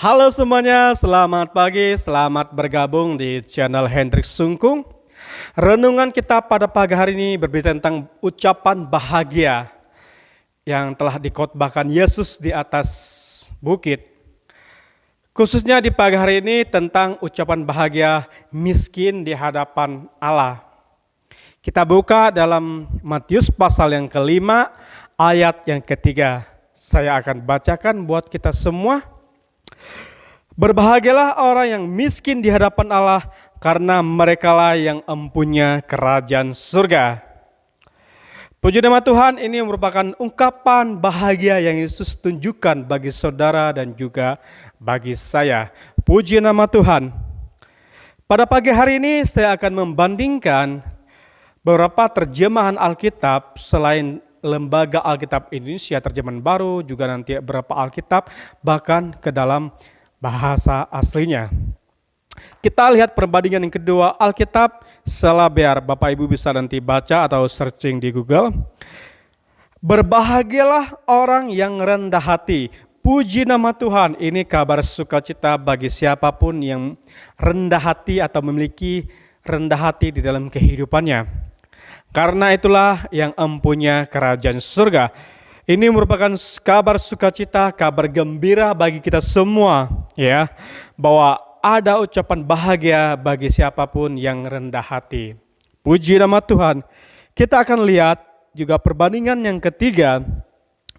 Halo semuanya, selamat pagi, selamat bergabung di channel Hendrik Sungkung. Renungan kita pada pagi hari ini berbicara tentang ucapan bahagia yang telah dikhotbahkan Yesus di atas bukit. Khususnya di pagi hari ini tentang ucapan bahagia miskin di hadapan Allah. Kita buka dalam Matius pasal yang kelima, ayat yang ketiga. Saya akan bacakan buat kita semua. Berbahagialah orang yang miskin di hadapan Allah, karena merekalah yang empunya kerajaan surga. Puji nama Tuhan, ini merupakan ungkapan bahagia yang Yesus tunjukkan bagi saudara dan juga bagi saya. Puji nama Tuhan. Pada pagi hari ini saya akan membandingkan beberapa terjemahan Alkitab selain Lembaga Alkitab Indonesia Terjemahan Baru, juga nanti beberapa Alkitab bahkan ke dalam bahasa aslinya. Kita lihat perbandingan yang kedua, Alkitab Salabear. Bapak Ibu bisa nanti baca atau searching di Google. Berbahagialah orang yang rendah hati. Puji nama Tuhan, ini kabar sukacita bagi siapapun yang rendah hati atau memiliki rendah hati di dalam kehidupannya. Karena itulah yang empunya kerajaan surga. Ini merupakan kabar sukacita, kabar gembira bagi kita semua, ya, bahwa ada ucapan bahagia bagi siapapun yang rendah hati. Puji nama Tuhan. Kita akan lihat juga perbandingan yang ketiga,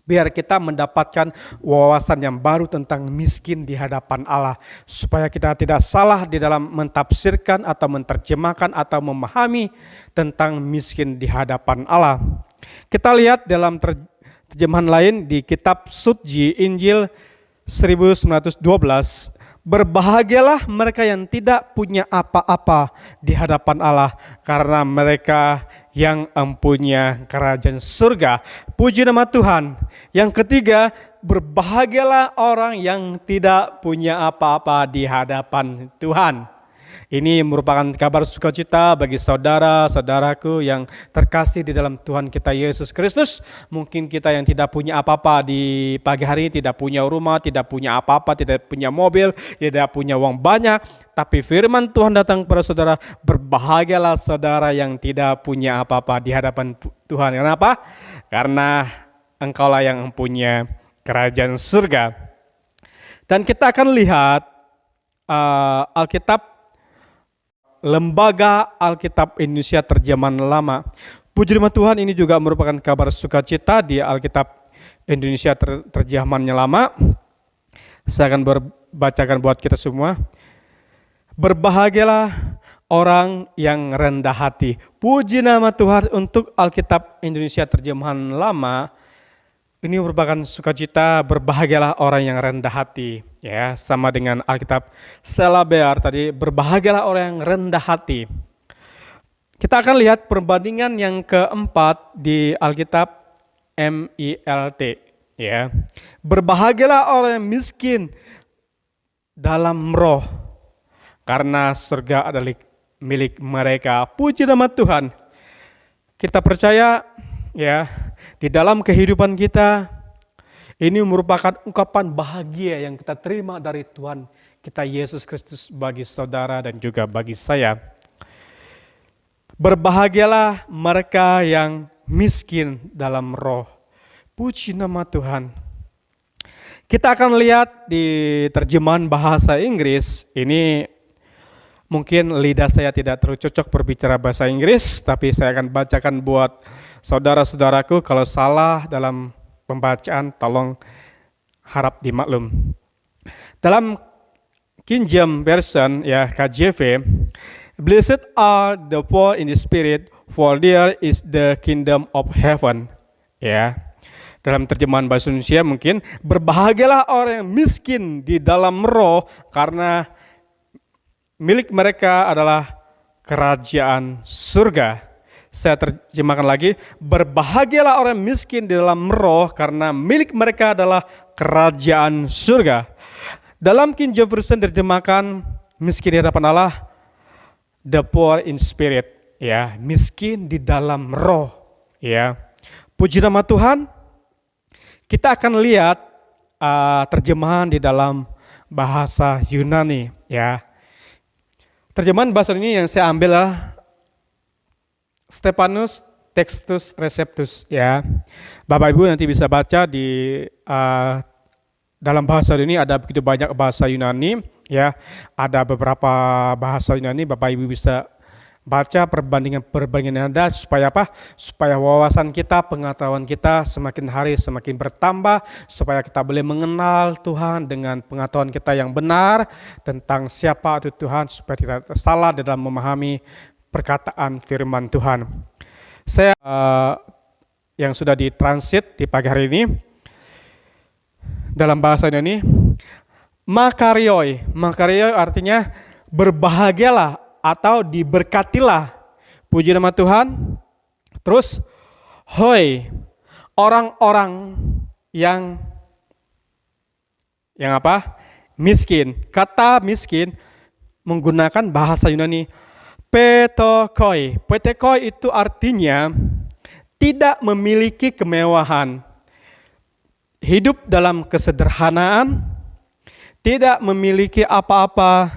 biar kita mendapatkan wawasan yang baru tentang miskin di hadapan Allah, supaya kita tidak salah di dalam mentafsirkan atau menerjemahkan atau memahami tentang miskin di hadapan Allah. Kita lihat dalam terjemahan lain di kitab Sutji Injil 1912, berbahagialah mereka yang tidak punya apa-apa di hadapan Allah, karena mereka yang empunya kerajaan surga. Puji nama Tuhan. Yang ketiga, berbahagialah orang yang tidak punya apa-apa di hadapan Tuhan. Ini merupakan kabar sukacita bagi saudara-saudaraku yang terkasih di dalam Tuhan kita Yesus Kristus. Mungkin kita yang tidak punya apa-apa di pagi hari ini, tidak punya rumah, tidak punya apa-apa, tidak punya mobil, tidak punya uang banyak. Tapi firman Tuhan datang kepada saudara, berbahagialah saudara yang tidak punya apa-apa di hadapan Tuhan. Kenapa? Karena engkaulah yang mempunyai kerajaan surga. Dan kita akan lihat Alkitab Lembaga Alkitab Indonesia Terjemahan Lama. Puji nama Tuhan, ini juga merupakan kabar sukacita di Alkitab Indonesia Terjemahannya Lama. Saya akan bacakan buat kita semua. Berbahagialah orang yang rendah hati. Puji nama Tuhan untuk Alkitab Indonesia Terjemahan Lama. Ini merupakan sukacita, berbahagialah orang yang rendah hati. Ya, sama dengan Alkitab Salabear tadi, berbahagialah orang yang rendah hati. Kita akan lihat perbandingan yang keempat di Alkitab MILT. Ya, berbahagialah orang yang miskin dalam roh, karena surga adalah milik mereka. Puji nama Tuhan. Kita percaya, ya, di dalam kehidupan kita, ini merupakan ungkapan bahagia yang kita terima dari Tuhan kita Yesus Kristus bagi saudara dan juga bagi saya. Berbahagialah mereka yang miskin dalam roh. Puji nama Tuhan. Kita akan lihat di terjemahan bahasa Inggris, ini mungkin lidah saya tidak terlalu cocok berbicara bahasa Inggris, tapi saya akan bacakan buat saudara-saudaraku. Kalau salah dalam pembacaan, tolong harap dimaklum. Dalam King James Version, ya, KJV, blessed are the poor in the spirit, for there is the kingdom of heaven. Ya, dalam terjemahan bahasa Indonesia mungkin, berbahagialah orang yang miskin di dalam roh, karena milik mereka adalah kerajaan surga. Saya terjemahkan lagi, berbahagialah orang miskin di dalam roh, karena milik mereka adalah kerajaan surga. Dalam King James Version terjemahkan miskin di hadapan Allah, the poor in spirit, ya, miskin di dalam roh, ya. Puji nama Tuhan. Kita akan lihat terjemahan di dalam bahasa Yunani ya. Terjemahan bahasa ini yang saya ambil adalah Stephanus Textus Receptus ya. Bapak Ibu nanti bisa baca di dalam bahasa ini ada begitu banyak bahasa Yunani ya. Ada beberapa bahasa Yunani, Bapak Ibu bisa baca perbandingan ada supaya apa? Supaya wawasan kita, pengetahuan kita semakin hari semakin bertambah, supaya kita boleh mengenal Tuhan dengan pengetahuan kita yang benar tentang siapa itu Tuhan, supaya tidak salah dalam memahami perkataan firman Tuhan. Saya yang sudah ditransit di pagi hari ini dalam bahasa ini, makarioi artinya berbahagialah atau diberkatilah. Puji nama Tuhan. Terus hoi, orang-orang yang apa? Miskin. Kata miskin menggunakan bahasa Yunani petokoi. Petokoi itu artinya tidak memiliki kemewahan. Hidup dalam kesederhanaan, tidak memiliki apa-apa,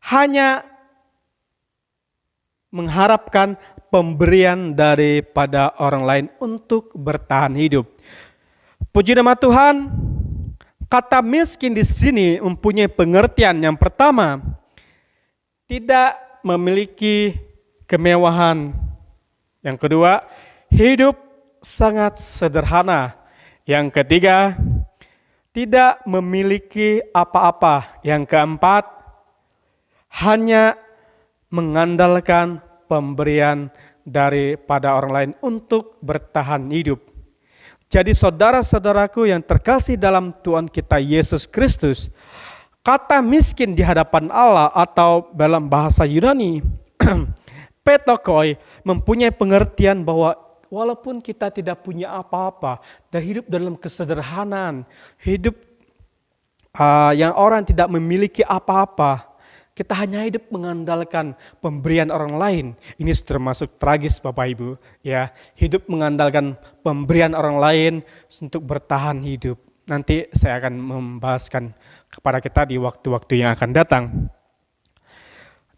hanya mengharapkan pemberian daripada orang lain untuk bertahan hidup. Puji nama Tuhan, kata miskin di sini mempunyai pengertian yang pertama, tidak memiliki kemewahan. Yang kedua, hidup sangat sederhana. Yang ketiga, tidak memiliki apa-apa. Yang keempat, hanya mengandalkan pemberian daripada orang lain untuk bertahan hidup. Jadi saudara-saudaraku yang terkasih dalam Tuhan kita Yesus Kristus, kata miskin di hadapan Allah atau dalam bahasa Yunani, petokoi, mempunyai pengertian bahwa walaupun kita tidak punya apa-apa dan hidup dalam kesederhanaan, hidup yang orang tidak memiliki apa-apa, kita hanya hidup mengandalkan pemberian orang lain. Ini termasuk tragis Bapak Ibu. Ya, hidup mengandalkan pemberian orang lain untuk bertahan hidup. Nanti saya akan membahaskan kepada kita di waktu-waktu yang akan datang.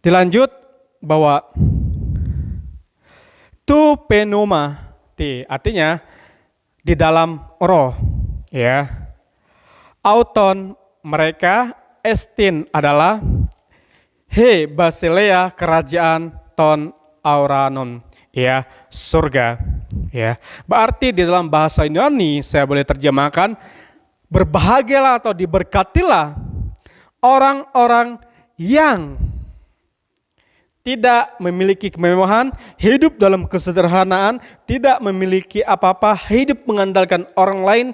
Dilanjut bahwa tu penoma, artinya di dalam roh. Ya, auton mereka, estin adalah he basilea kerajaan ton auranon, ya, surga, ya. Berarti di dalam bahasa Yunani saya boleh terjemahkan berbahagialah atau diberkatilah orang-orang yang tidak memiliki kemewahan, hidup dalam kesederhanaan, tidak memiliki apa-apa, hidup mengandalkan orang lain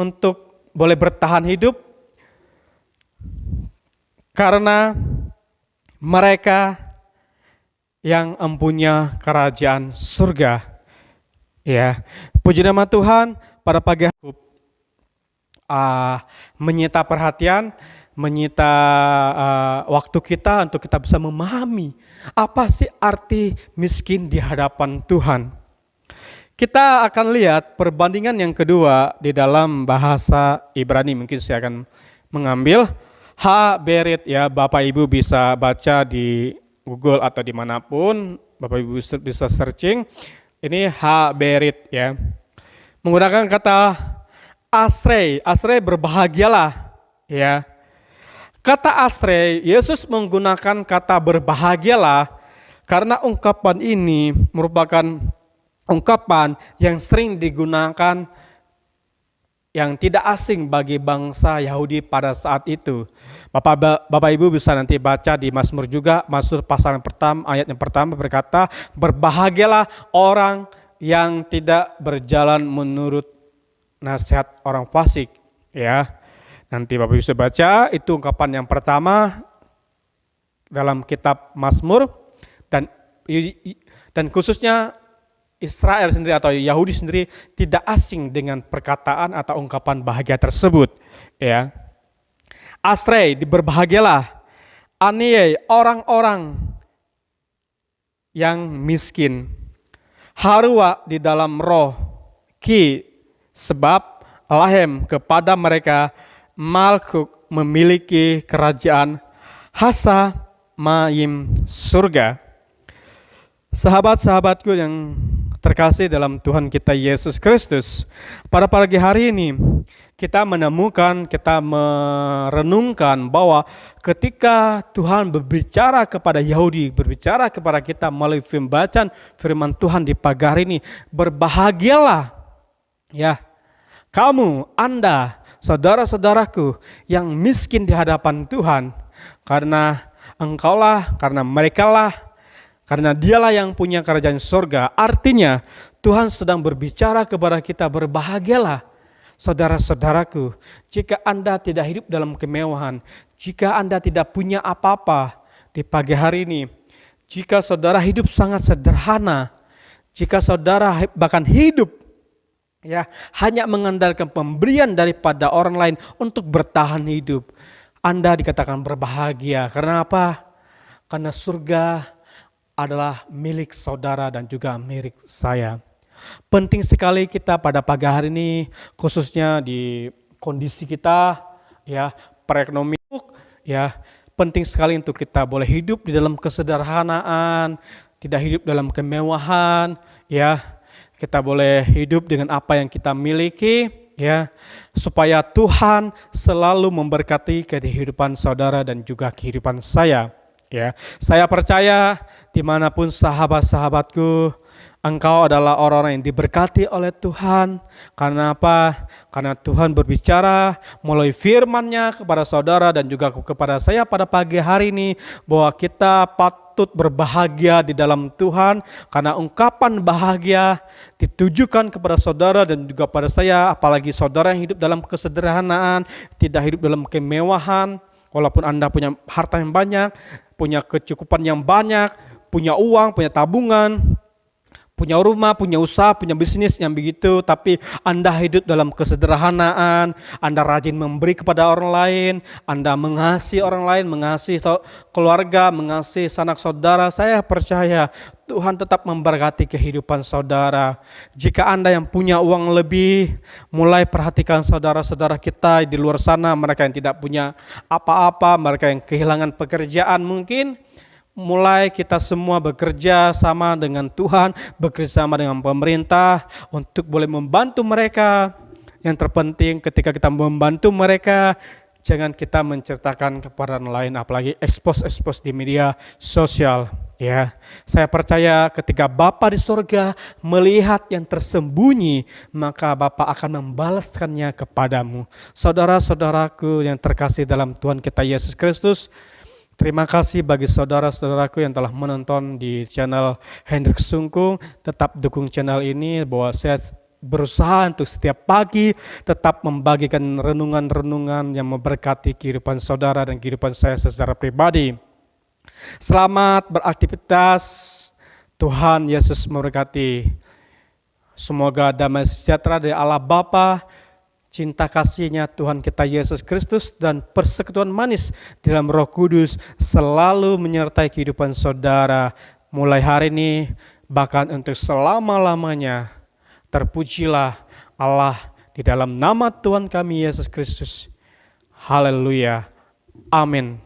untuk boleh bertahan hidup karena mereka yang mempunyai kerajaan surga. Ya, puji nama Tuhan, pada pagi hari menyita perhatian, menyita waktu kita untuk kita bisa memahami apa sih arti miskin di hadapan Tuhan. Kita akan lihat perbandingan yang kedua di dalam bahasa Ibrani. Mungkin saya akan mengambil Ha-berit, ya, Bapak Ibu bisa baca di Google atau dimanapun, Bapak Ibu bisa searching. Ini Ha-berit, ya. Menggunakan kata asrei berbahagialah, ya. Kata asrei, Yesus menggunakan kata berbahagialah karena ungkapan ini merupakan ungkapan yang sering digunakan yang tidak asing bagi bangsa Yahudi pada saat itu. Bapak Ibu bisa nanti baca di Mazmur juga, Mazmur pasal yang pertama, ayat yang pertama berkata, berbahagialah orang yang tidak berjalan menurut nasihat orang fasik. Ya, nanti Bapak Ibu bisa baca, itu ungkapan yang pertama dalam kitab Mazmur, dan khususnya Israel sendiri atau Yahudi sendiri tidak asing dengan perkataan atau ungkapan bahagia tersebut, ya. Asrei, berbahagialah. Aniei, orang-orang yang miskin. Harua, di dalam roh. Ki, sebab lahem, kepada mereka. Malkuk, memiliki kerajaan Hasa Maim surga. Sahabat-sahabatku yang terkasih dalam Tuhan kita Yesus Kristus, pada pagi hari ini kita merenungkan bahwa ketika Tuhan berbicara kepada Yahudi, berbicara kepada kita melalui bacaan firman Tuhan di pagi hari ini, berbahagialah ya kamu, Anda, saudara-saudaraku yang miskin di hadapan Tuhan, karena engkaulah, karena merekalah, karena dialah yang punya kerajaan surga. Artinya Tuhan sedang berbicara kepada kita, berbahagialah saudara-saudaraku jika Anda tidak hidup dalam kemewahan, jika Anda tidak punya apa-apa di pagi hari ini, jika saudara hidup sangat sederhana, jika saudara bahkan hidup hanya mengandalkan pemberian daripada orang lain untuk bertahan hidup, Anda dikatakan berbahagia. Karena apa? Karena surga adalah milik saudara dan juga milik saya. Penting sekali kita pada pagi hari ini, khususnya di kondisi kita perekonomian, penting sekali untuk kita boleh hidup di dalam kesederhanaan, tidak hidup dalam kemewahan, kita boleh hidup dengan apa yang kita miliki, supaya Tuhan selalu memberkati kehidupan saudara dan juga kehidupan saya. Saya percaya dimanapun sahabat-sahabatku, engkau adalah orang-orang yang diberkati oleh Tuhan. Karena apa? Karena Tuhan berbicara melalui firman-Nya kepada saudara dan juga kepada saya pada pagi hari ini, bahwa kita patut berbahagia di dalam Tuhan, karena ungkapan bahagia ditujukan kepada saudara dan juga pada saya, apalagi saudara yang hidup dalam kesederhanaan, tidak hidup dalam kemewahan. Walaupun Anda punya harta yang banyak, punya kecukupan yang banyak, punya uang, punya tabungan, punya rumah, punya usaha, punya bisnis yang begitu, tapi Anda hidup dalam kesederhanaan, Anda rajin memberi kepada orang lain, Anda mengasihi orang lain, mengasihi keluarga, mengasihi sanak saudara, saya percaya Tuhan tetap memberkati kehidupan saudara. Jika Anda yang punya uang lebih, mulai perhatikan saudara-saudara kita di luar sana, mereka yang tidak punya apa-apa, mereka yang kehilangan pekerjaan mungkin. Mulai kita semua bekerja sama dengan Tuhan, bekerja sama dengan pemerintah untuk boleh membantu mereka. Yang terpenting ketika kita membantu mereka, jangan kita menceritakan kepada orang lain, apalagi expose di media sosial. Saya percaya ketika Bapa di surga melihat yang tersembunyi, maka Bapa akan membalaskannya kepadamu. Saudara-saudaraku yang terkasih dalam Tuhan kita Yesus Kristus, terima kasih bagi saudara-saudaraku yang telah menonton di channel Hendrik Sungkung. Tetap dukung channel ini, bahwa saya berusaha untuk setiap pagi tetap membagikan renungan-renungan yang memberkati kehidupan saudara dan kehidupan saya secara pribadi. Selamat beraktivitas, Tuhan Yesus memberkati. Semoga damai sejahtera dari Allah Bapa, cinta kasih-Nya Tuhan kita Yesus Kristus, dan persekutuan manis di dalam Roh Kudus selalu menyertai kehidupan saudara mulai hari ini bahkan untuk selama-lamanya. Terpujilah Allah di dalam nama Tuhan kami Yesus Kristus. Haleluya. Amin.